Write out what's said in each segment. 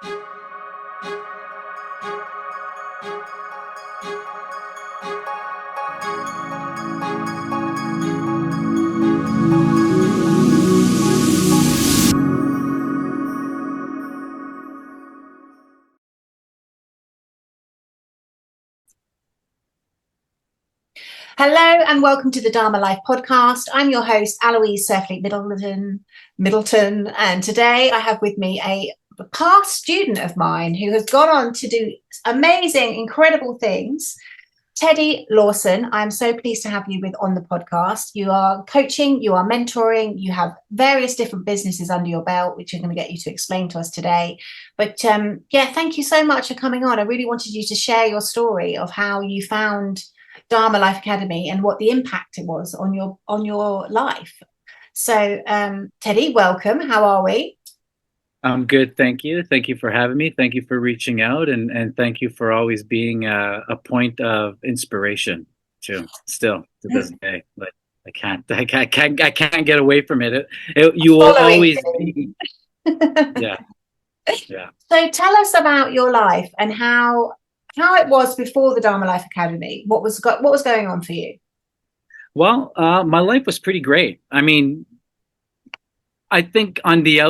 Hello and welcome to the Dharma Life podcast. I'm your host, Aloise.life Middleton, and today I have with me a past student of mine who has gone on to do amazing, incredible things. Teddy Lawson, I'm so pleased to have you on the podcast. You are coaching, you are mentoring, you have various different businesses under your belt, which I'm going to get you to explain to us today. But thank you so much for coming on. I really wanted you to share your story of how you found Dharma Life Academy and what the impact it was on your life. So, Teddy, welcome. How are we? I'm good, thank you. Thank you for having me. Thank you for reaching out, and thank you for always being a point of inspiration too. Still to this day, but I can't get away from it. You will Following. always be. Yeah, yeah. So, tell us about your life and how it was before the Dharma Life Academy. What was going on for you? Well, my life was pretty great. I mean, I think on the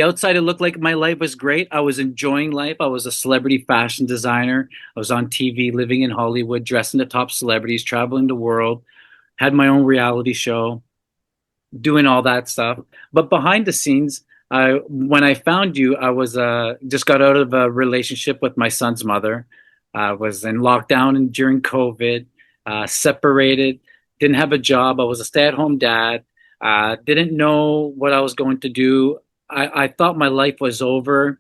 outside it looked like my life was great. I was enjoying life. I was a celebrity fashion designer. I was on TV, living in Hollywood, dressing the top celebrities, traveling the world, had my own reality show, doing all that stuff. But behind the scenes, when I found you, I was just got out of a relationship with my son's mother. I was in lockdown and during COVID, separated, didn't have a job. I was a stay-at-home dad. Didn't know what I was going to do. I thought my life was over.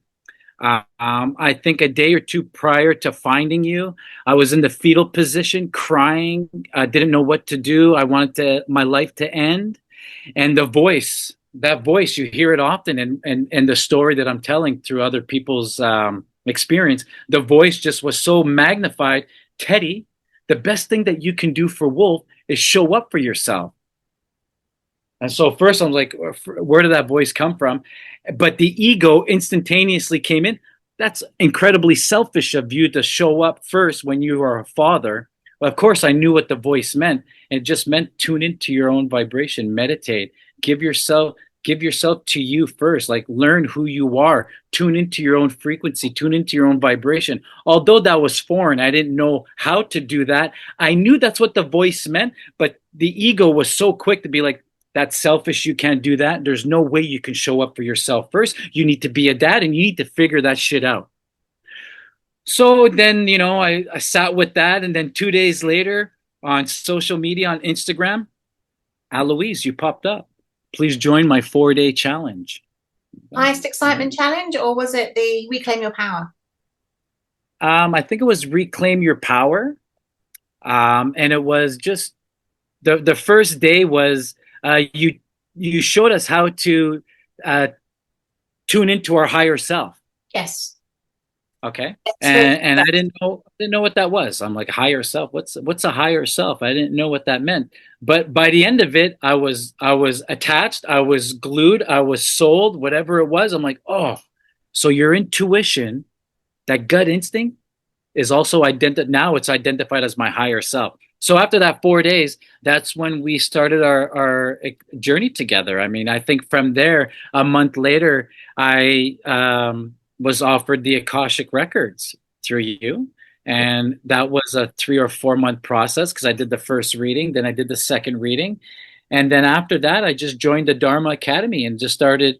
I think a day or two prior to finding you, I was in the fetal position, crying. I didn't know what to do. I wanted my life to end. And that voice, you hear it often, and the story that I'm telling through other people's experience, the voice just was so magnified. Teddy, the best thing that you can do for Wolf is show up for yourself. And so first I was like, where did that voice come from? But the ego instantaneously came in. That's incredibly selfish of you to show up first when you are a father. Well, of course, I knew what the voice meant. It just meant tune into your own vibration, meditate, give yourself to you first, like learn who you are, tune into your own frequency, tune into your own vibration. Although that was foreign, I didn't know how to do that. I knew that's what the voice meant, but the ego was so quick to be like, that's selfish. You can't do that. There's no way you can show up for yourself first. You need to be a dad and you need to figure that shit out. So then, I sat with that. And then 2 days later on social media, on Instagram, Aloise, you popped up. Please join my 4-day challenge. Highest excitement challenge, or was it the Reclaim Your Power? I think it was Reclaim Your Power. And it was just the first day was you showed us how to tune into our higher self. Yes. Okay. And I didn't know what that was. I'm like, higher self. What's a higher self? I didn't know what that meant. But by the end of it, I was attached, I was glued, I was sold, whatever it was. I'm like, oh, so your intuition, that gut instinct is also now it's identified as my higher self. So after that 4 days, that's when we started our journey together. I mean, I think from there, a month later, I was offered the Akashic Records through you. And that was a 3 or 4 month process because I did the first reading, then I did the second reading. And then after that, I just joined the Dharma Academy and just started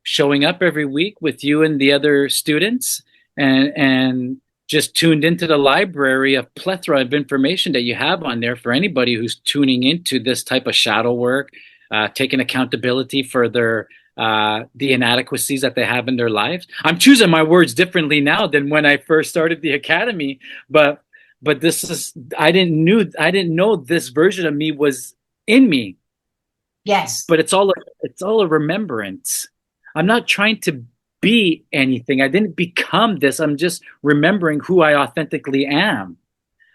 showing up every week with you and the other students and just tuned into the library of plethora of information that you have on there for anybody who's tuning into this type of shadow work, taking accountability for the inadequacies that they have in their lives. I'm choosing my words differently now than when I first started the academy, but this is I didn't know this version of me was in me. Yes. But it's all a remembrance. I'm not trying to be anything. I didn't become this. I'm just remembering who I authentically am.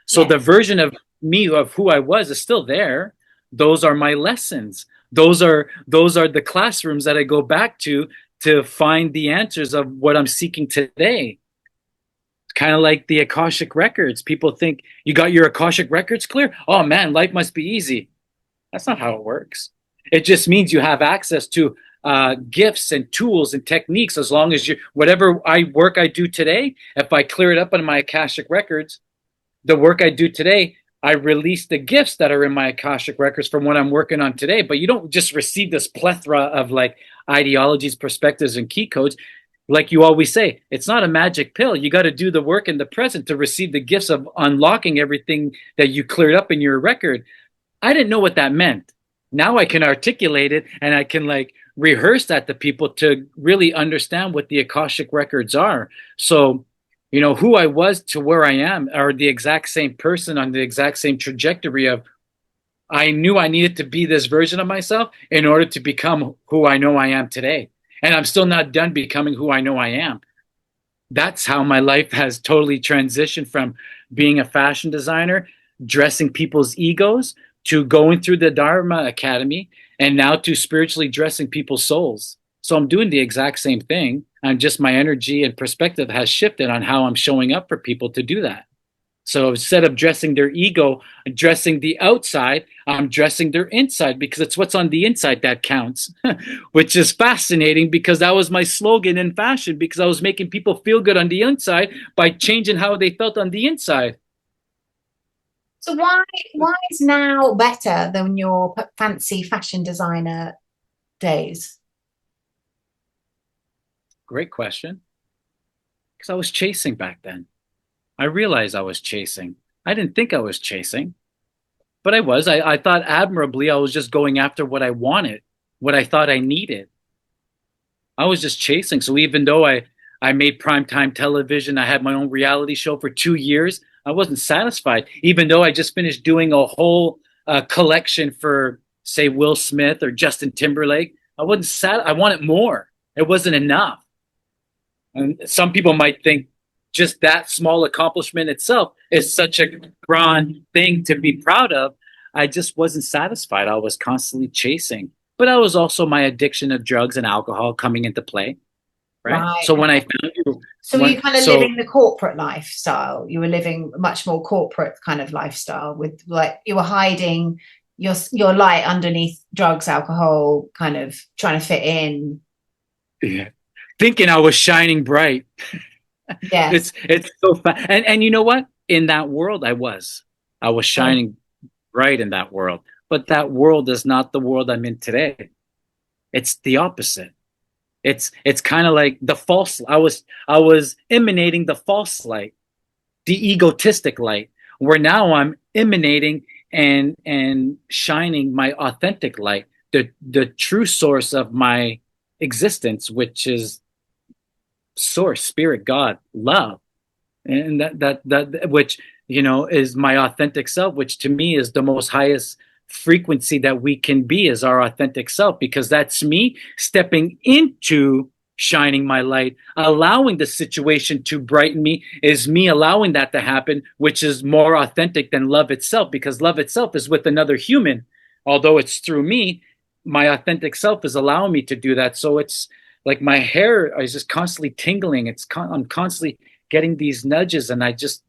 So yes. The version of me of who I was is still there. Those are my lessons. Those are the classrooms that I go back to to find the answers of what I'm seeking today. It's kind of like the Akashic records. People think you got your Akashic records clear. Oh man, life must be easy. That's not how it works. It just means you have access to gifts and tools and techniques. As long as you, whatever work I do today, if I clear it up on my Akashic records, the work I do today, I release the gifts that are in my Akashic records from what I'm working on today. But you don't just receive this plethora of like ideologies, perspectives, and key codes. Like you always say, it's not a magic pill. You got to do the work in the present to receive the gifts of unlocking everything that you cleared up in your record. I didn't know what that meant. Now I can articulate it and I can like rehearse that to people to really understand what the Akashic records are. So, who I was to where I am are the exact same person on the exact same trajectory of I knew I needed to be this version of myself in order to become who I know I am today. And I'm still not done becoming who I know I am. That's how my life has totally transitioned from being a fashion designer, dressing people's egos, to going through the Dharma Academy, and now to spiritually dressing people's souls. So I'm doing the exact same thing. I'm just my energy and perspective has shifted on how I'm showing up for people to do that. So instead of dressing their ego, dressing the outside, I'm dressing their inside because it's what's on the inside that counts, which is fascinating because that was my slogan in fashion because I was making people feel good on the inside by changing how they felt on the inside. So why is now better than your fancy fashion designer days? Great question. Because I was chasing back then. I realized I was chasing. I didn't think I was chasing, but I was. I thought admirably I was just going after what I wanted, what I thought I needed. I was just chasing. So even though I made primetime television, I had my own reality show for 2 years, I wasn't satisfied. Even though I just finished doing a whole collection for, say, Will Smith or Justin Timberlake, I wasn't I wanted more. It wasn't enough. And some people might think just that small accomplishment itself is such a grand thing to be proud of. I just wasn't satisfied. I was constantly chasing. But I was also my addiction of drugs and alcohol coming into play. Right. Right. So when I found you, So were you kind of living the corporate lifestyle? You were living a much more corporate kind of lifestyle with like you were hiding your light underneath drugs, alcohol, kind of trying to fit in. yeah, thinking I was shining bright. Yes. It's so fun. And you know what? In that world, I was Oh, shining bright in that world. But that world is not the world I'm in today. It's the opposite. It's kind of like the false. I was emanating the false light, the egotistic light, where now I'm emanating and shining my authentic light, the true source of my existence, which is source, spirit, God, love. And that which is my authentic self, which to me is the most highest frequency that we can be, is our authentic self, because that's me stepping into shining my light, allowing the situation to brighten me, is me allowing that to happen, which is more authentic than love itself, because love itself is with another human, although it's through me. My authentic self is allowing me to do that. So it's like my hair is just constantly tingling. I'm constantly getting these nudges, and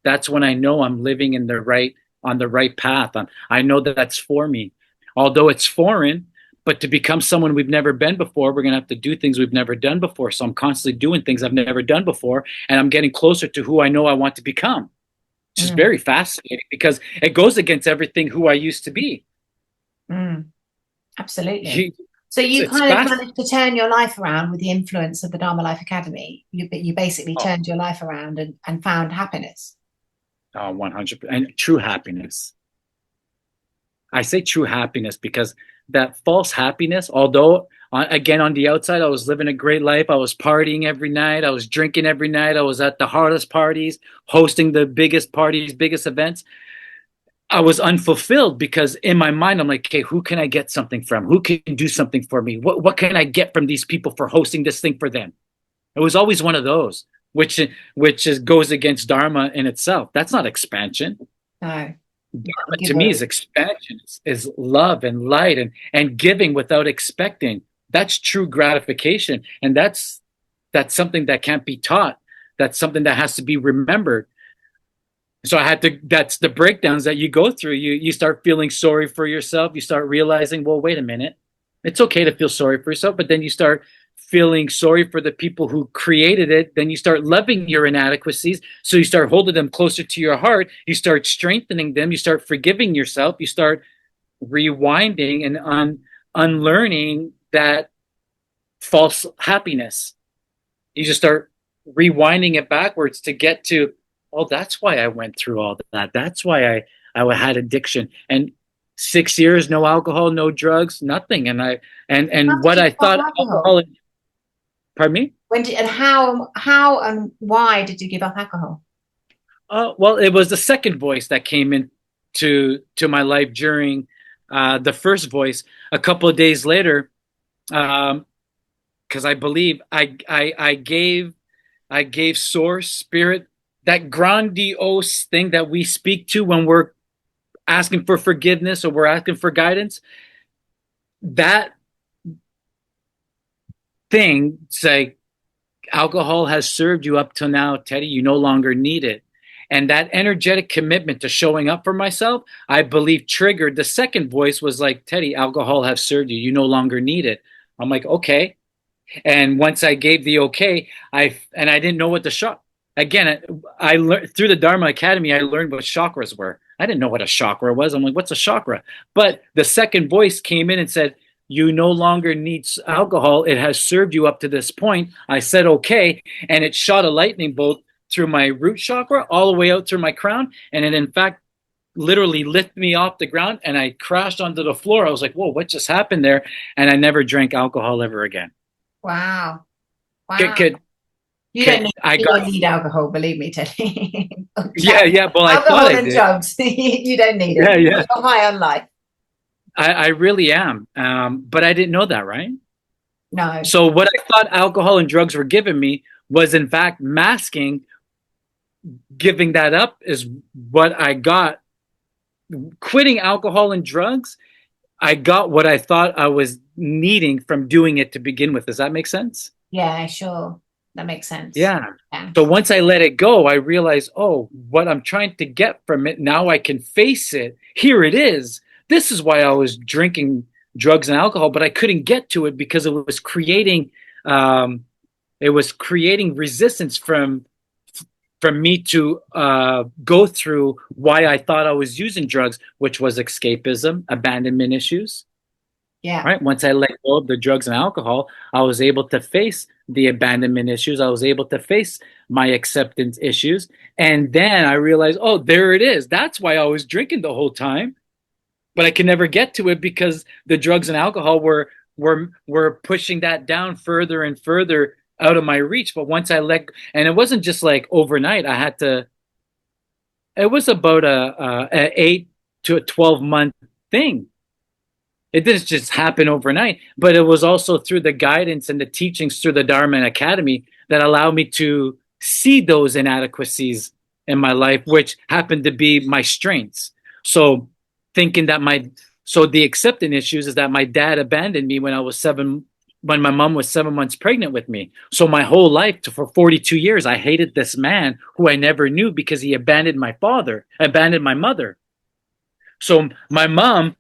that's when I know I'm living in the right on the right path. I know that that's for me, although it's foreign. But to become someone we've never been before, we're gonna have to do things we've never done before. So I'm constantly doing things I've never done before, and I'm getting closer to who I know I want to become, which is mm, very fascinating because it goes against everything who I used to be. mm, absolutely. So It's, you it's kind of fast. managed to turn your life around with the influence of the Dharma Life Academy. You basically Oh, turned your life around and found happiness. 100%. And true happiness. I say true happiness because that false happiness, although again on the outside, I was living a great life. I was partying every night. I was drinking every night. I was at the hardest parties, hosting the biggest parties, biggest events. I was unfulfilled because in my mind, I'm like, okay, who can I get something from? Who can do something for me? What can I get from these people for hosting this thing for them? It was always one of those, goes against Dharma in itself. That's not expansion. No, Dharma to give me a is expansion, is love and light and giving without expecting. That's true gratification. And that's something that can't be taught. That's something that has to be remembered. So I had to, that's the breakdowns that you go through. You start feeling sorry for yourself. You start realizing, well, wait a minute. It's okay to feel sorry for yourself, but then you start feeling sorry for the people who created it. Then you start loving your inadequacies. So you start holding them closer to your heart. You start strengthening them. You start forgiving yourself. You start rewinding and unlearning that false happiness. You just start rewinding it backwards to get to, oh, that's why I went through all that. That's why I had addiction. And 6 years, no alcohol, no drugs, nothing. And How did what you I give up thought alcohol? alcohol, pardon me? When did, and how and why did you give up alcohol? Well, it was the second voice that came in to my life during the first voice. A couple of days later, because I believe I gave source spirit that grandiose thing that we speak to when we're asking for forgiveness or we're asking for guidance. That thing say, alcohol has served you up till now, Teddy. You no longer need it. And that energetic commitment to showing up for myself, I believe triggered the second voice was like, Teddy, alcohol has served you. You no longer need it. I'm like, okay. And once I gave the okay, I didn't know what the shock. Again, I learned through the Dharma Academy. I learned what chakras were. I didn't know what a chakra was. I'm like, what's a chakra? But the second voice came in and said, you no longer need alcohol. It has served you up to this point. I said okay, and it shot a lightning bolt through my root chakra all the way out through my crown, and it in fact literally lifted me off the ground, and I crashed onto the floor. I was like, whoa, what just happened there? And I never drank alcohol ever again. Wow. Could, Wow. could, You don't could need I you got don't need alcohol, believe me, Teddy. yeah, well, I thought Alcohol I and did. drugs. You don't need it. Yeah. You're high on life. I really am. But I didn't know that, right? No. So what I thought alcohol and drugs were giving me was in fact masking. Giving that up is what I got. Quitting alcohol and drugs, I got what I thought I was needing from doing it to begin with. Does that make sense? Yeah, sure. That makes sense. Yeah. Yeah. So once I let it go, I realized, oh, what I'm trying to get from it, now I can face it. Here it is. This is why I was drinking drugs and alcohol, but I couldn't get to it because um, it was creating resistance from me to go through why I thought I was using drugs, which was escapism, abandonment issues. Yeah. Right. Once I let go of the drugs and alcohol, I was able to face the abandonment issues. I was able to face my acceptance issues. And then I realized, oh, there it is. That's why I was drinking the whole time. But I could never get to it because the drugs and alcohol were pushing that down further and further out of my reach. But once I let, and it wasn't just like overnight. I had to. It was about a 8 to 12 month thing. It didn't just happen overnight, but it was also through the guidance and the teachings through the Dharma Academy that allowed me to see those inadequacies in my life, which happened to be my strengths. So thinking that so the acceptance issues is that my dad abandoned me when I was when my mom was 7 months pregnant with me. So my whole life for 42 years, I hated this man who I never knew because he abandoned my mother. So my mom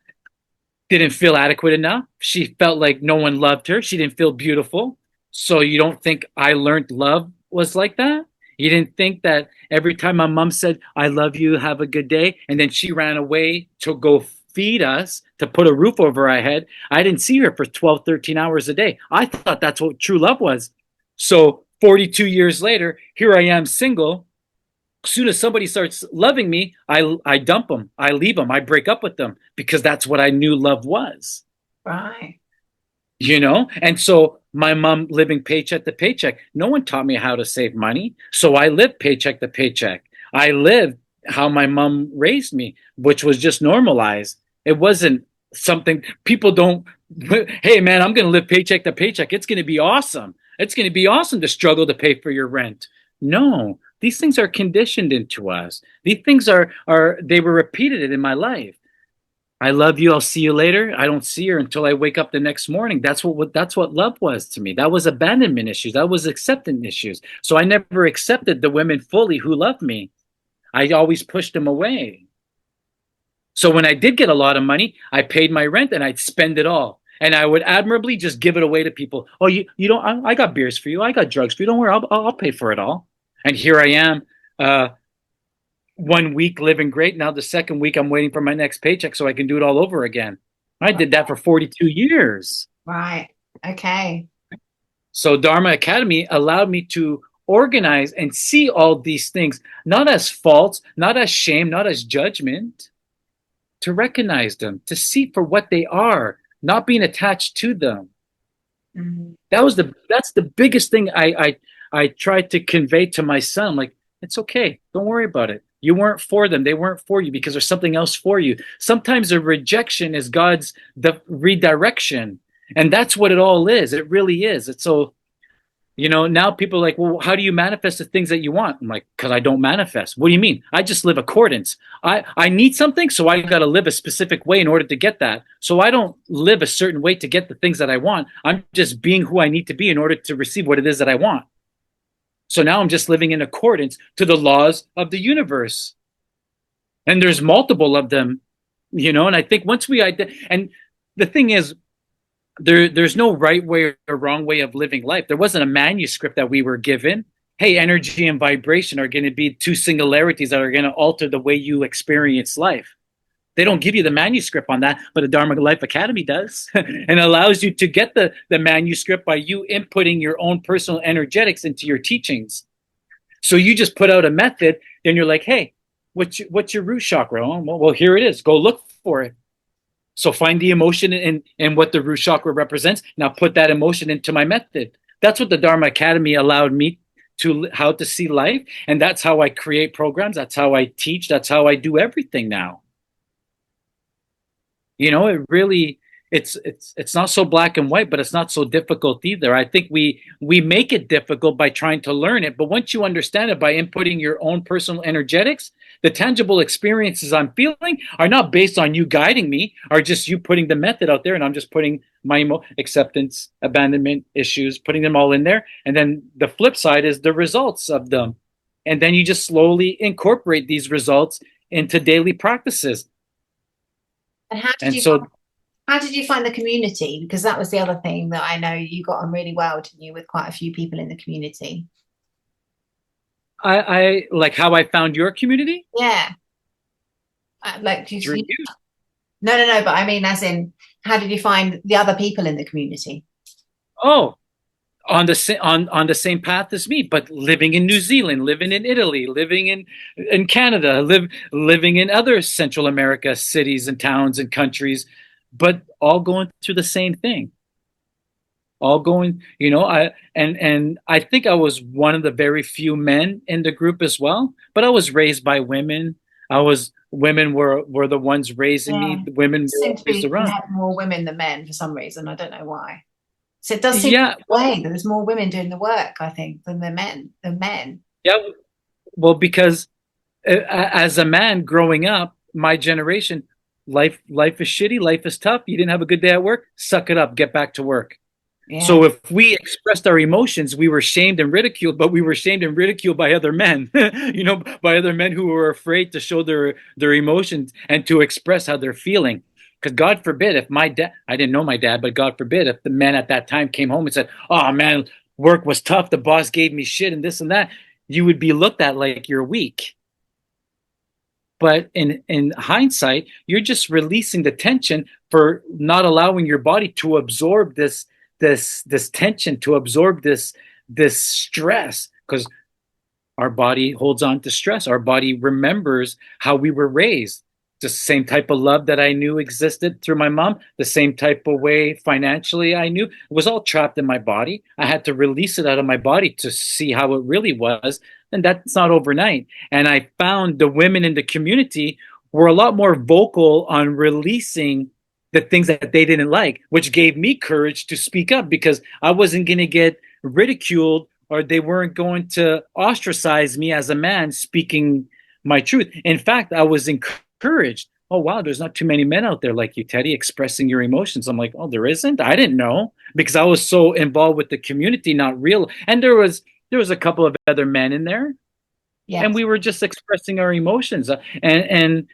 didn't feel adequate enough. She felt like no one loved her. She didn't feel beautiful. So you don't think I learned love was like that? You didn't think that every time my mom said, I love you, have a good day, and then she ran away to go feed us, to put a roof over our head, I didn't see her for 12, 13 hours a day. I thought that's what true love was. So 42 years later, here I am single. As soon as somebody starts loving me, I dump them, I leave them, I break up with them because that's what I knew love was. Right. And so my mom living paycheck to paycheck, no one taught me how to save money. So I lived paycheck to paycheck. I lived how my mom raised me, which was just normalized. It wasn't something people don't, hey man, I'm going to live paycheck to paycheck. It's going to be awesome. It's going to be awesome to struggle to pay for your rent. No, these things are conditioned into us. These things they were repeated in my life. I love you. I'll see you later. I don't see her until I wake up the next morning. That's what love was to me. That was abandonment issues. That was acceptance issues. So I never accepted the women fully who loved me. I always pushed them away. So when I did get a lot of money, I paid my rent and I'd spend it all. And I would admirably just give it away to people. Oh, you don't, I got beers for you. I got drugs for you. Don't worry. I'll pay for it all. And here I am, uh, 1 week living great. Now the second week I'm waiting for my next paycheck so I can do it all over again. I did that for 42 years. Right. Okay. So Dharma Academy allowed me to organize and see all these things, not as faults, not as shame, not as judgment, to recognize them, to see for what they are, not being attached to them. Mm. That's the biggest thing I tried to convey to my son. Like, it's okay. Don't worry about it. You weren't for them. They weren't for you because there's something else for you. Sometimes a rejection is God's the redirection. And that's what it all is. It really is. It's so, now people are like, well, how do you manifest the things that you want? I'm like, because I don't manifest. What do you mean? I just live accordance. I need something, so I got to live a specific way in order to get that. So I don't live a certain way to get the things that I want. I'm just being who I need to be in order to receive what it is that I want. So now I'm just living in accordance to the laws of the universe. And there's multiple of them, and I think once and the thing is, there's no right way or wrong way of living life. There wasn't a manuscript that we were given. Hey, energy and vibration are going to be two singularities that are going to alter the way you experience life. They don't give you the manuscript on that, but the Dharma Life Academy does and allows you to get the manuscript by you inputting your own personal energetics into your teachings. So you just put out a method, then you're like, hey, what's your root chakra? Oh, well, here it is. Go look for it. So find the emotion in what the root chakra represents. Now put that emotion into my method. That's what the Dharma Academy allowed me to how to see life. And that's how I create programs. That's how I teach. That's how I do everything now. It really it's not so black and white, but it's not so difficult either. I think we make it difficult by trying to learn it, but once you understand it by inputting your own personal energetics, the tangible experiences I'm feeling are not based on you guiding me, are just you putting the method out there, and I'm just putting my acceptance, abandonment issues, putting them all in there, and then the flip side is the results of them, and then you just slowly incorporate these results into daily practices. And And so how did you find the community? Because that was the other thing that I know you got on really well, didn't you, with quite a few people in the community? I like how I found your community Yeah. Like through you. no, no, no. But I mean, as in, how did you find the other people in the community? Oh, on the same path as me, but living in New Zealand, living in Italy, living in Canada, living in other Central America cities and towns and countries, but all going through the same thing. All going, and I think I was one of the very few men in the group as well, but I was raised by women. Women were the ones raising me. Yeah. The women were Seem to raised be we around. have more women than men for some reason. I don't know why. So it does seem Yeah, that way that there's more women doing the work, I think, than the men. Than men. yeah. Well, because as a man growing up, my generation, life is shitty, life is tough. You didn't have a good day at work, suck it up, get back to work. Yeah. So if we expressed our emotions, we were shamed and ridiculed, but we were shamed and ridiculed by other men, by other men who were afraid to show their emotions and to express how they're feeling. Because God forbid if my dad, I didn't know my dad, but God forbid if the man at that time came home and said, "Oh man, work was tough. The boss gave me shit and this and that," you would be looked at like you're weak. But in hindsight, you're just releasing the tension for not allowing your body to absorb this tension, to absorb this stress, because our body holds on to stress. Our body remembers how we were raised. The same type of love that I knew existed through my mom, the same type of way financially I knew, it was all trapped in my body. I had to release it out of my body to see how it really was. And that's not overnight. And I found the women in the community were a lot more vocal on releasing the things that they didn't like, which gave me courage to speak up because I wasn't going to get ridiculed or they weren't going to ostracize me as a man speaking my truth. In fact, I was encouraged. oh wow, there's not too many men out there like you, Teddy, expressing your emotions. I'm like, oh, there isn't? I didn't know because I was so involved with the community, not real. And there was a couple of other men in there, and Yes. we were just expressing our emotions. And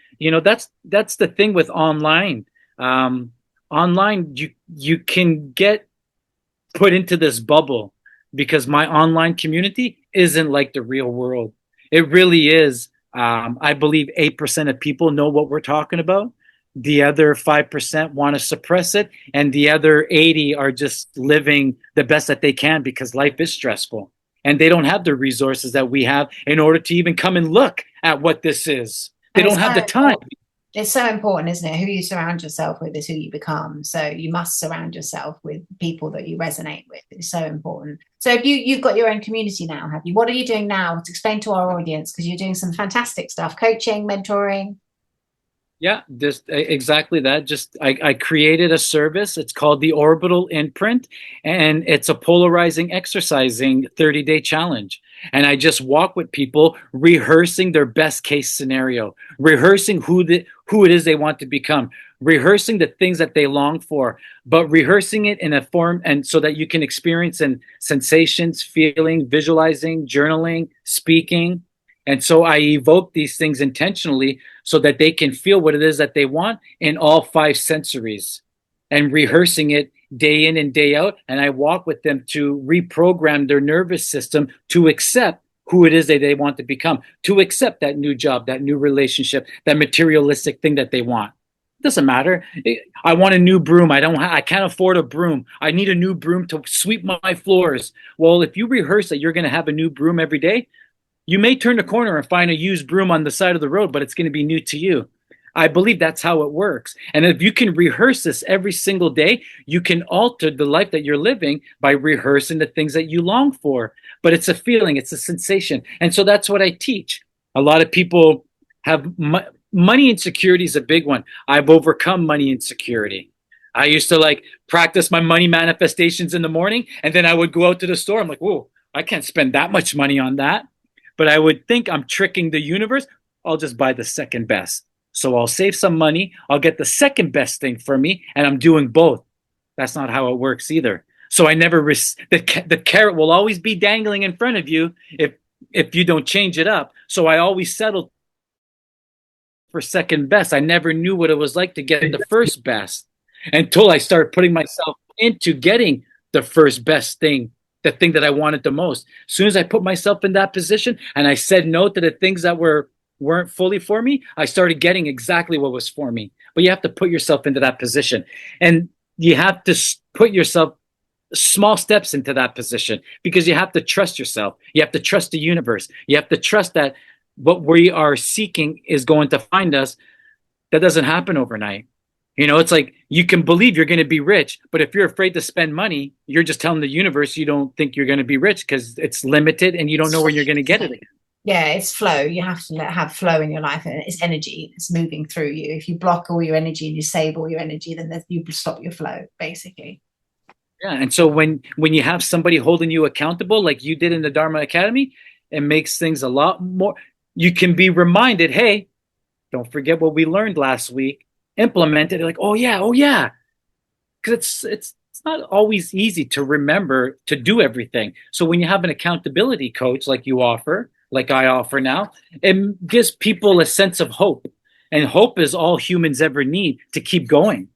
that's the thing with online. Um, Online, you can get put into this bubble because my online community isn't like the real world. It really is. I believe 8% of people know what we're talking about. The other 5% want to suppress it, and the other 80 are just living the best that they can because life is stressful. And they don't have the resources that we have in order to even come and look at what this is. They And don't have the time. it's so important, isn't it? Who you surround yourself with is who you become. So you must surround yourself with people that you resonate with. It's so important. So if you've got your own community now, have you? What are you doing now? To explain to our audience, because you're doing some fantastic stuff, coaching, mentoring. Yeah, just exactly that. Just I created a service. It's called the Orbital Imprint, and it's a polarizing exercising 30-day challenge. And I just walk with people rehearsing their best case scenario, rehearsing who it is they want to become, rehearsing the things that they long for, but rehearsing it in a form and so that you can experience in sensations, feeling, visualizing, journaling, speaking. And so I evoke these things intentionally so that they can feel what it is that they want in all five sensories and rehearsing it day in and day out. And I walk with them to reprogram their nervous system to accept who it is that they want to become, to accept that new job, that new relationship, that materialistic thing that they want. It doesn't matter. I want a new broom. I can't afford a broom. I need a new broom to sweep my floors. Well, if you rehearse that you're going to have a new broom every day, you may turn the corner and find a used broom on the side of the road, but it's going to be new to you. I believe that's how it works. And if you can rehearse this every single day, you can alter the life that you're living by rehearsing the things that you long for. But it's a feeling, it's a sensation. And so that's what I teach. A lot of people have money insecurity is a big one. I've overcome money insecurity. I used to like practice my money manifestations in the morning, and then I would go out to the store. I'm like, whoa, I can't spend that much money on that. But I would think I'm tricking the universe. I'll just buy the second best. So I'll save some money. I'll get the second best thing for me, and I'm doing both. That's not how it works either. So I never the carrot will always be dangling in front of you if you don't change it up. So I always settled for second best. I never knew what it was like to get the first best until I started putting myself into getting the first best thing, the thing that I wanted the most. As soon as I put myself in that position and I said no to the things that weren't fully for me, I started getting exactly what was for me. But you have to put yourself into that position. And you have to put yourself small steps into that position because you have to trust yourself. You have to trust the universe. You have to trust that what we are seeking is going to find us. That doesn't happen overnight. It's like you can believe you're going to be rich, but if you're afraid to spend money, you're just telling the universe you don't think you're going to be rich because it's limited and you don't know when you're going to get it again. Yeah, it's flow. You have to have flow in your life, and it's energy. It's moving through you. If you block all your energy and you save all your energy, then you stop your flow, basically. Yeah, and so when you have somebody holding you accountable, like you did in the Dharma Academy, it makes things a lot more. You can be reminded, hey, don't forget what we learned last week. Implement it. Like, oh yeah, oh yeah, because it's not always easy to remember to do everything. So when you have an accountability coach like you offer, like I offer now, it gives people a sense of hope. And hope is all humans ever need to keep going.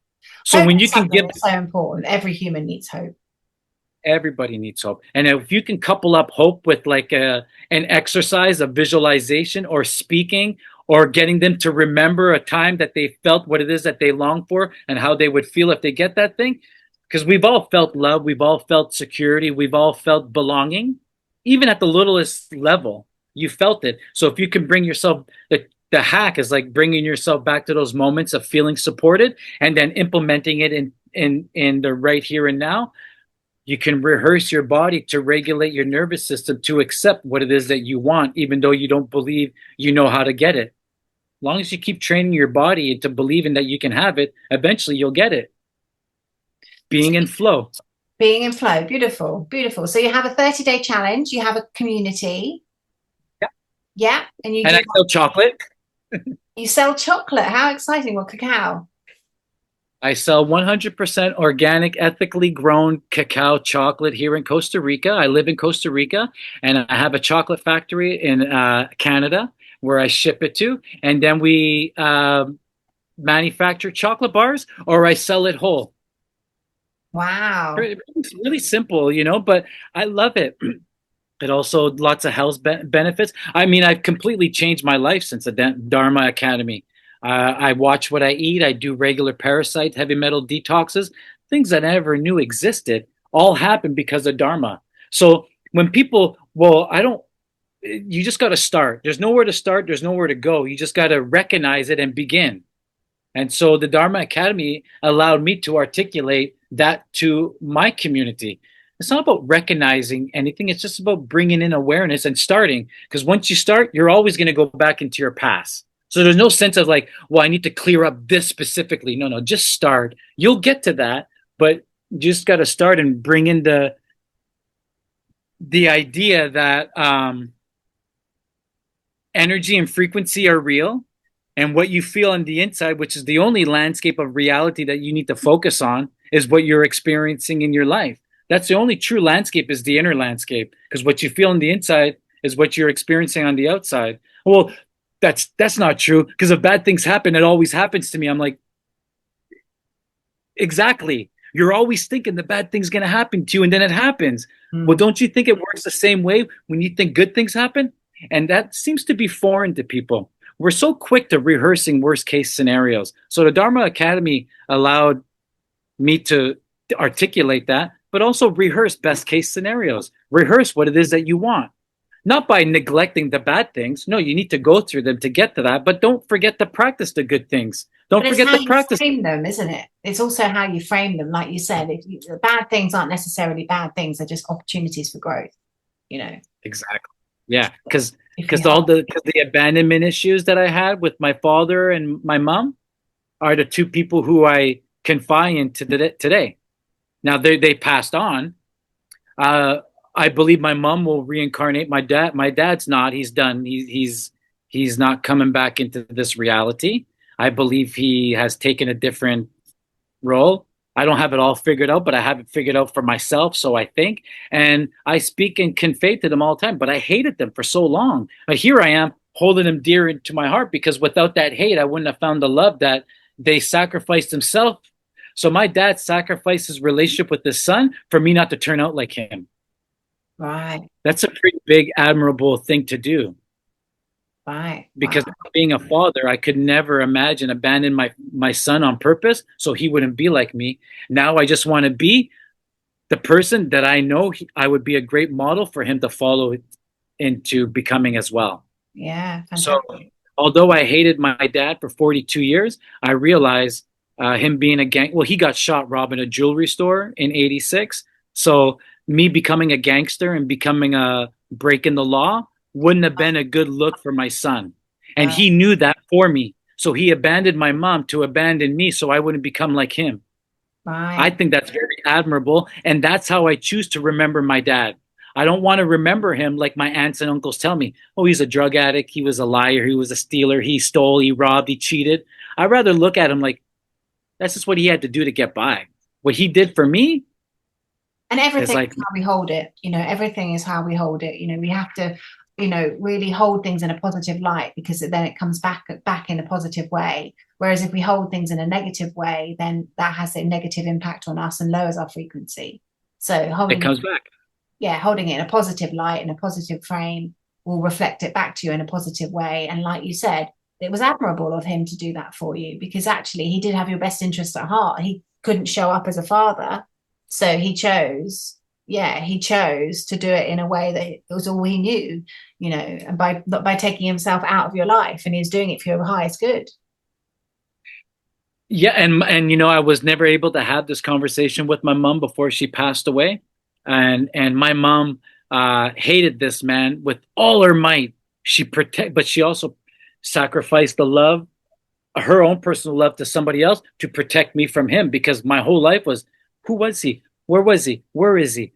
So Hope when is you can something give that's so important. Every human needs hope. everybody needs hope. And if you can couple up hope with like an exercise of visualization or speaking or getting them to remember a time that they felt what it is that they long for and how they would feel if they get that thing, because we've all felt love, we've all felt security, we've all felt belonging, even at the littlest level, you felt it. So if you can bring yourself, the hack is like bringing yourself back to those moments of feeling supported and then implementing it in the right here and now. You can rehearse your body to regulate your nervous system to accept what it is that you want, even though you don't believe you know how to get it. As long as you keep training your body into believing that you can have it, eventually you'll get it. Being in flow. Being in flow. Beautiful, beautiful. So you have a 30-day challenge. You have a community. Yeah. Yeah, and you And do. I sell chocolate. You sell chocolate. How exciting. Well, cacao. I sell 100% organic, ethically grown cacao chocolate here in Costa Rica. I live in Costa Rica, and I have a chocolate factory in Canada where I ship it to. And then we manufacture chocolate bars, or I sell it whole. Wow. It's really simple, but I love it. It also lots of health benefits. I mean, I've completely changed my life since the Dharma Academy. I watch what I eat. I do regular parasite, heavy metal detoxes, things that I never knew existed. All happened because of Dharma. So when people, well, I don't. You just got to start. There's nowhere to start. There's nowhere to go. You just got to recognize it and begin. And so the Dharma Academy allowed me to articulate that to my community. It's not about recognizing anything. It's just about bringing in awareness and starting. Because once you start, you're always going to go back into your past. So there's no sense of like, well, I need to clear up this specifically. No, no, just start. You'll get to that, but you just got to start and bring in the idea that energy and frequency are real, and what you feel on the inside, which is the only landscape of reality that you need to focus on, is what you're experiencing in your life. That's the only true landscape, is the inner landscape, because what you feel on the inside is what you're experiencing on the outside. Well, that's not true, because if bad things happen, it always happens to me. I'm like, exactly. You're always thinking the bad thing's going to happen to you, and then it happens. Well, Mm. don't you think it works the same way when you think good things happen? And that seems to be foreign to people. We're so quick to rehearsing worst case scenarios. So the Dharma Academy allowed me to articulate that, but also rehearse best case scenarios. Rehearse what it is that you want. Not by neglecting the bad things. No, you need to go through them to get to that, but don't forget to practice the good things. But Don't it's forget how to you practice. frame them, isn't it? It's also how you frame them. Like you said, if you, the bad things aren't necessarily bad things, they're just opportunities for growth, you know. Exactly. Yeah, because If we because all hold, the abandonment issues that I had with my father and my mom are the two people who I confide in today. Now they passed on. Uh, I believe my mom will reincarnate. My dad, my dad's not. He's done. He's not coming back into this reality. I believe he has taken a different role. I don't have it all figured out, but I have it figured out for myself. So I think, and I speak and convey to them all the time. But I hated them for so long. But here I am holding them dear to my heart, because without that hate, I wouldn't have found the love that they sacrificed themselves. So my dad sacrificed his relationship with his son for me not to turn out like him. right, That's a pretty big, admirable thing to do. right, wow, Because being a father, I could never imagine abandon my son on purpose so he wouldn't be like me. Now I just want to be the person that I know I would be a great model for him to follow into becoming as well. yeah, So, fantastic. although I hated my dad for 42 years, I realized him being a gang. Well, he got shot robbing a jewelry store in '86. So, me becoming a gangster and becoming a breaking the law wouldn't have been a good look for my son. And Wow, he knew that for me. So, he abandoned my mom to abandon me so I wouldn't become like him. I right, think that's very admirable. And that's how I choose to remember my dad. I don't want to remember him like my aunts and uncles tell me. Oh, he's a drug addict. He was a liar. He was a stealer. He stole. He robbed. He cheated. I'd rather look at him like that's just what he had to do to get by. What he did for me and is everything is like, how we hold it, you know. Everything is how we hold it, you know. We have to, you know, really hold things in a positive light, because then it comes back in a positive way. Whereas if we hold things in a negative way, then that has a negative impact on us and lowers our frequency. So it holding it, comes back. yeah, holding it in a positive light, in a positive frame, will reflect it back to you in a positive way. And like you said, it was admirable of him to do that for you, because actually he did have your best interest at heart. He couldn't show up as a father, so he chose, yeah, he chose to do it in a way that it was all he knew, you know, and by taking himself out of your life, and he was doing it for your highest good. Yeah, and I was never able to have this conversation with my mom before she passed away, and my mom hated this man with all her might. But she also sacrificed the love, her own personal love, to somebody else to protect me from him, because my whole life was, who was he? Where was he? Where is he?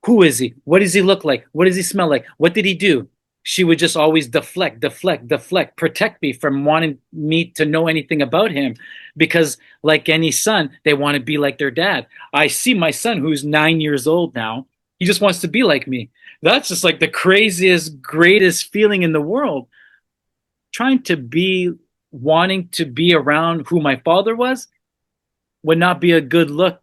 Who is he? What does he look like? What does he smell like? What did he do? she would just always deflect, deflect, deflect, protect me from wanting me to know anything about him. Because, like any son, they want to be like their dad. I see my son, who's 9 years old now, he just wants to be like me. That's just like the craziest, greatest feeling in the world. Trying to be, wanting to be around who my father was would not be a good look.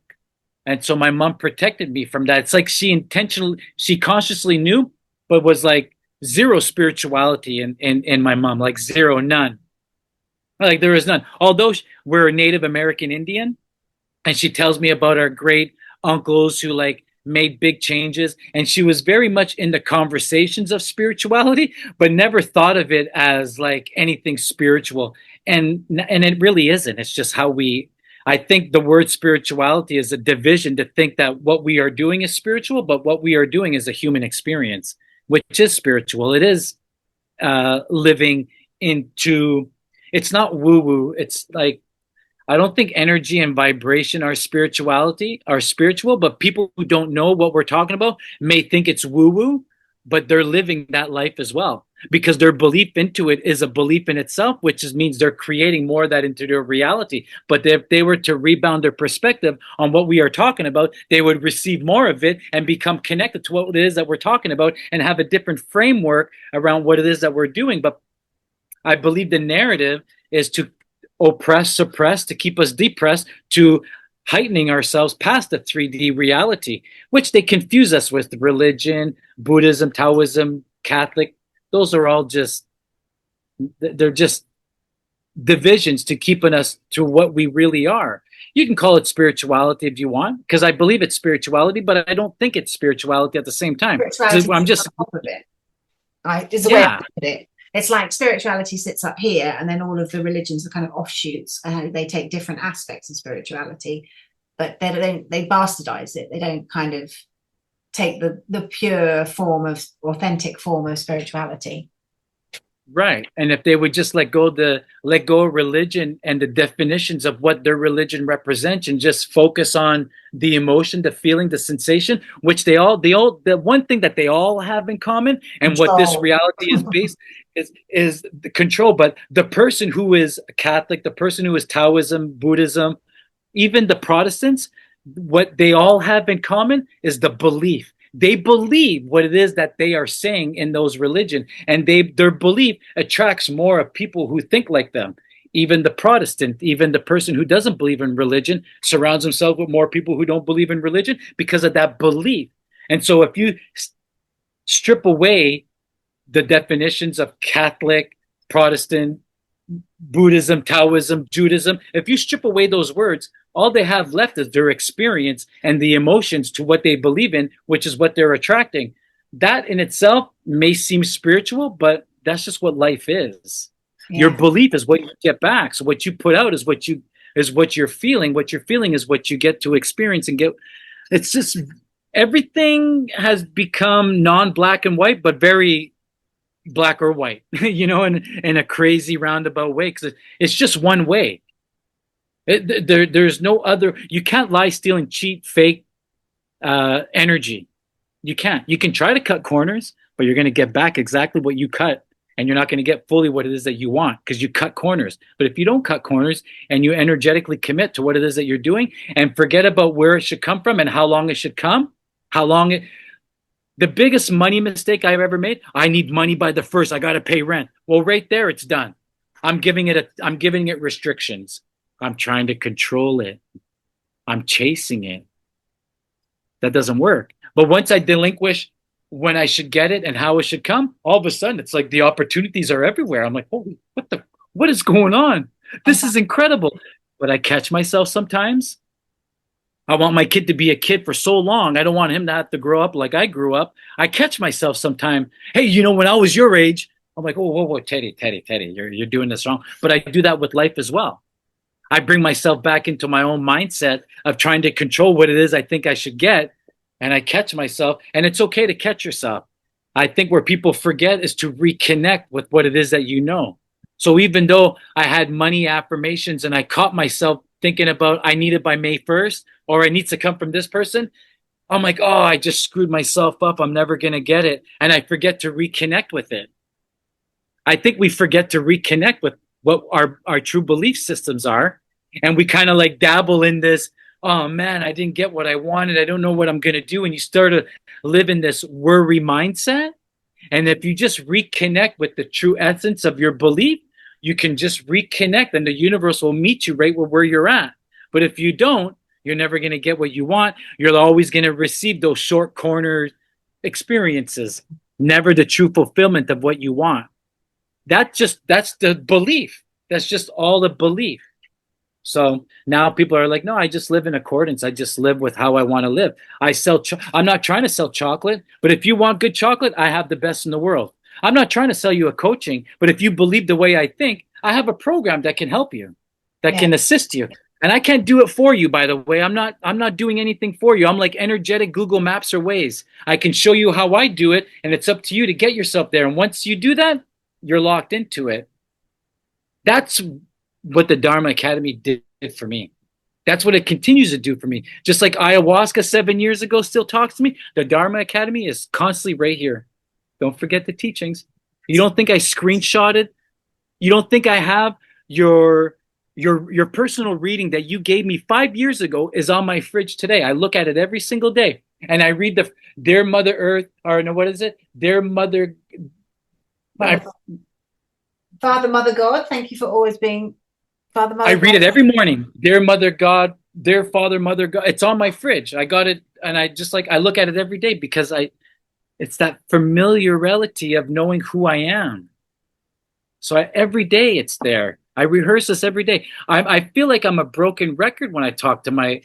And so my mom protected me from that. It's like she intentionally, she consciously knew, but was like zero spirituality in my mom, like zero, none. Like there is none. Although we're a Native American Indian, and she tells me about our great uncles who like made big changes, and she was very much in the conversations of spirituality, but never thought of it as like anything spiritual. And it really isn't. It's just how we, I think the word spirituality is a division to think that what we are doing is spiritual, but what we are doing is a human experience, which is spiritual. It is living into, it's not woo woo. It's like, I don't think energy and vibration are spirituality, are spiritual, but people who don't know what we're talking about may think it's woo woo, but they're living that life as well, because their belief into it is a belief in itself, which is, means they're creating more of that into their reality. But if they were to rebound their perspective on what we are talking about, they would receive more of it and become connected to what it is that we're talking about and have a different framework around what it is that we're doing. But I believe the narrative is to oppress, suppress, to keep us depressed, to heightening ourselves past the 3D reality, which they confuse us with religion, Buddhism, Taoism, Catholic. Those are all just, they're just divisions to keeping us to what we really are. You can call it spirituality if you want, because I believe it's spirituality, but I don't think it's spirituality at the same time. Spirituality I'm sits just, on top of it. Is the way I yeah, look at it. It's like spirituality sits up here, and then all of the religions are kind of offshoots. They take different aspects of spirituality, but they bastardize it. They don't kind of take the pure form of authentic form of spirituality. right. And if they would just let go of religion and the definitions of what their religion represents, and just focus on the emotion, the feeling, the sensation, which the one thing that they all have in common, and what this Control. reality is based is the control. But the person who is Catholic, the person who is Taoism, Buddhism, even the Protestants, what they all have in common is the belief. They believe what it is that they are saying in those religion, and their belief attracts more of people who think like them. Even the Protestant, even the person who doesn't believe in religion, surrounds himself with more people who don't believe in religion because of that belief. And so if you strip away the definitions of Catholic, Protestant, Buddhism, Taoism, Judaism, if you strip away those words, all they have left is their experience and the emotions to what they believe in, which is what they're attracting. That in itself may seem spiritual, but that's just what life is. Yeah. Your belief is what you get back. So what you put out is what you're feeling. What you're feeling is what you get to experience and get. It's just, everything has become non-black and white, but very black or white, in a crazy roundabout way, because it's just one way. There's no other. You can't lie, steal, and cheat, fake energy. You can't. You can try to cut corners, but you're going to get back exactly what you cut, and you're not going to get fully what it is that you want because you cut corners. But if you don't cut corners and you energetically commit to what it is that you're doing and forget about where it should come from and how long it should come, the biggest money mistake I've ever made, I need money by the first. I got to pay rent. Well, right there, it's done. I'm giving it restrictions. I'm trying to control it. I'm chasing it. That doesn't work. But once I delinquish when I should get it and how it should come, all of a sudden it's like the opportunities are everywhere. I'm like, holy, what is going on? This is incredible. But I catch myself sometimes. I want my kid to be a kid for so long. I don't want him to have to grow up like I grew up. I catch myself sometime. Hey, when I was your age, I'm like, whoa, Teddy, you're doing this wrong. But I do that with life as well. I bring myself back into my own mindset of trying to control what it is I think I should get. And I catch myself, and it's okay to catch yourself. I think where people forget is to reconnect with what it is that you know. So even though I had money affirmations and I caught myself thinking about I need it by May 1st, or I need to come from this person, I'm like, oh, I just screwed myself up. I'm never going to get it. And I forget to reconnect with it. I think we forget to reconnect with what our true belief systems are. And we kind of like dabble in this, oh man, I didn't get what I wanted. I don't know what I'm going to do. And you start to live in this worry mindset. And if you just reconnect with the true essence of your belief, you can just reconnect and the universe will meet you right where you're at. But if you don't, you're never going to get what you want. You're always going to receive those short corner experiences, never the true fulfillment of what you want. That's the belief. That's just all the belief. So now people are like, no, I just live in accordance. I just live with how I want to live. I'm not trying to sell chocolate, but if you want good chocolate, I have the best in the world. I'm not trying to sell you a coaching, but if you believe the way I think, I have a program that can help you, that can assist you. And I can't do it for you, by the way. I'm not doing anything for you. I'm like energetic Google Maps or Waze. I can show you how I do it, and it's up to you to get yourself there. And once you do that, you're locked into it. That's what the Dharma Academy did for me. That's what it continues to do for me. Just like ayahuasca 7 years ago still talks to me, the Dharma Academy is constantly right here. Don't forget the teachings. You don't think I screenshotted? You don't think I have your personal reading that you gave me 5 years ago is on my fridge today? I look at it every single day, and I read the Dear Mother Earth, or no, what is it? Dear Mother. Father, Mother, God. Thank you for always being Father, Mother. I read it every morning. Dear Mother God, dear Father, Mother God. It's on my fridge. I got it, and I just like I look at it every day because it's that familiarity of knowing who I am. So every day it's there. I rehearse this every day. I feel like I'm a broken record when I talk to my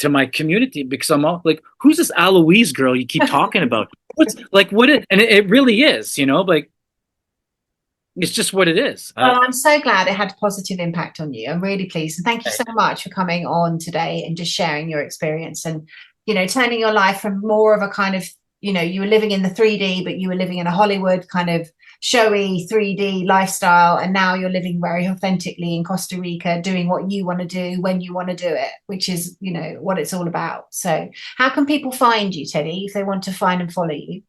my community because I'm all like, who's this Aloise girl you keep talking about? What's like what it and it really is, like it's just what it is. Well, I'm so glad it had a positive impact on you. I'm really pleased. And thank you so much for coming on today and just sharing your experience and, turning your life from more of a kind of, you were living in the 3D, but you were living in a Hollywood kind of showy 3D lifestyle. And now you're living very authentically in Costa Rica, doing what you want to do when you want to do it, which is, what it's all about. So how can people find you, Teddy, if they want to find and follow you?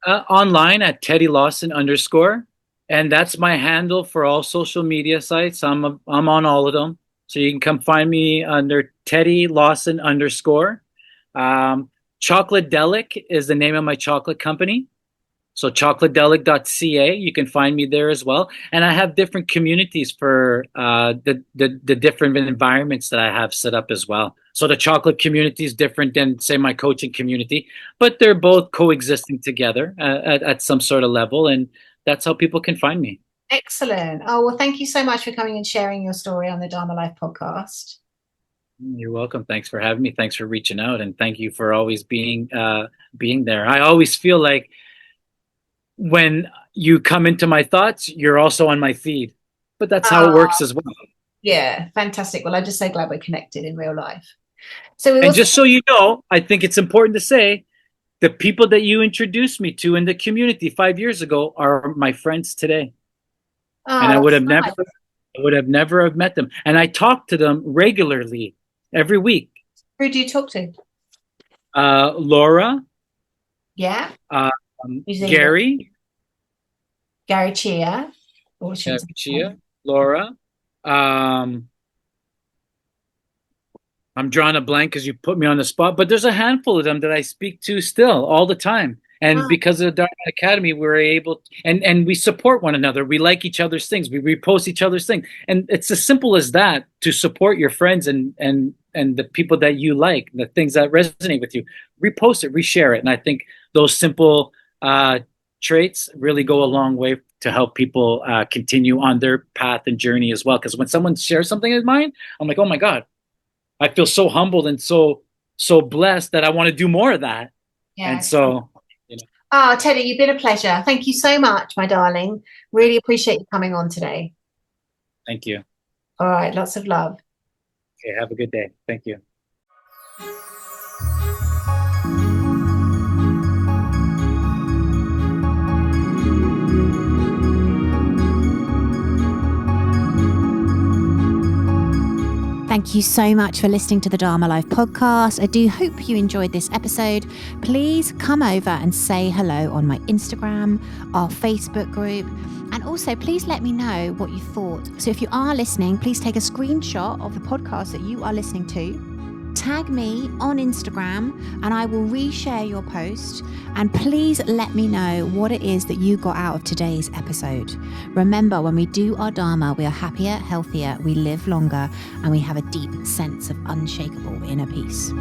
Online at Teddy Lawson _. And that's my handle for all social media sites. I'm on all of them. So you can come find me under Teddy Lawson _. Chocolate Delic is the name of my chocolate company. So chocolatedelic.ca, you can find me there as well. And I have different communities for the different environments that I have set up as well. So the chocolate community is different than, say, my coaching community, but they're both coexisting together at some sort of level. And that's how people can find me. Excellent. Oh, well, thank you so much for coming and sharing your story on the Dharma Life podcast. You're welcome. Thanks for having me. Thanks for reaching out. And thank you for always being there. I always feel like when you come into my thoughts, you're also on my feed. But that's how it works as well. Yeah, fantastic. Well, I'm just so glad we're connected in real life. And just so you know, I think it's important to say, the people that you introduced me to in the community 5 years ago are my friends today. And I would have never have met them. And I talk to them regularly every week. Who do you talk to? Laura. Yeah. Gary. Gary Chia. Laura. I'm drawing a blank because you put me on the spot, but there's a handful of them that I speak to still all the time. And because of the Dharma Academy, we're able and we support one another. We like each other's things. We repost each other's things. And it's as simple as that, to support your friends and the people that you like, the things that resonate with you. Repost it, reshare it. And I think those simple traits really go a long way to help people continue on their path and journey as well. Because when someone shares something of mine, I'm like, oh my God, I feel so humbled and so blessed that I want to do more of that. Yeah. And so, Teddy, you've been a pleasure. Thank you so much, my darling. Really appreciate you coming on today. Thank you. All right. Lots of love. Okay. Have a good day. Thank you. Thank you so much for listening to the Dharma Life podcast. I do hope you enjoyed this episode. Please come over and say hello on my Instagram, our Facebook group, and also please let me know what you thought. So if you are listening, please take a screenshot of the podcast that you are listening to. Tag me on Instagram and I will reshare your post, and please let me know what it is that you got out of today's episode. Remember, when we do our Dharma, we are happier, healthier, we live longer, and we have a deep sense of unshakable inner peace.